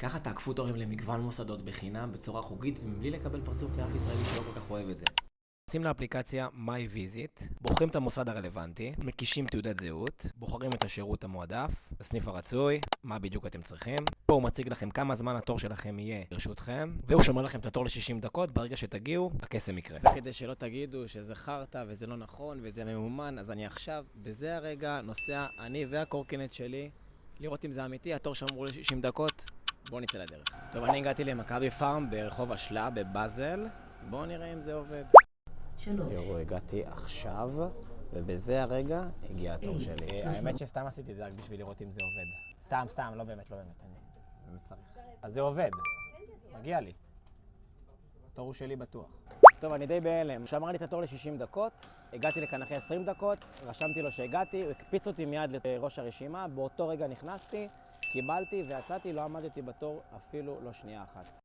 ככה תעקפו תורים למגוון מוסדות בחינם בצורה חוגית ומבלי לקבל פרצוף מאף ישראלי שלא כל כך אוהב את זה. נכנסים לאפליקציה MyVisit, בוחרים את המוסד הרלוונטי, מקישים תעודת זהות, בוחרים את השירות המועדף, את הסניף הרצוי, מה בדיוק אתם צריכים. פה הוא מציג לכם כמה זמן התור שלכם יהיה ברשותכם, והוא שומר לכם את התור ל-60 דקות, ברגע שתגיעו, הקסם יקרה. וכדי שלא תגידו שזה חרטה וזה לא נכון וזה ממומן, אז אני עכשיו, בזה הרגע, נוסע אני והקורקינט שלי, לראות אם זה אמיתי, התור שמור ל-60 דקות, בואו נצא לדרך. טוב, אני הגעתי למכבי פארם ברחוב אשלה בבאזל, בואו נראה אם זה עובד. תראו, הגעתי עכשיו, ובזה הרגע הגיע התור שלי. האמת שסתם עשיתי זה רק בשביל לראות אם זה עובד. סתם, לא באמת, אני באמת צריך. אז זה עובד, מגיע לי. התור הוא שלי בטוח. טוב, אני די בהלם. שאמר לי את התור ל-60 דקות, הגעתי לכאן אחרי 20 דקות, רשמתי לו שהגעתי, הוא הקפיץ אותי מיד לראש הרשימה, באותו רגע נכנסתי, קיבלתי ויצאתי, לא עמדתי בתור אפילו לא שנייה אחת.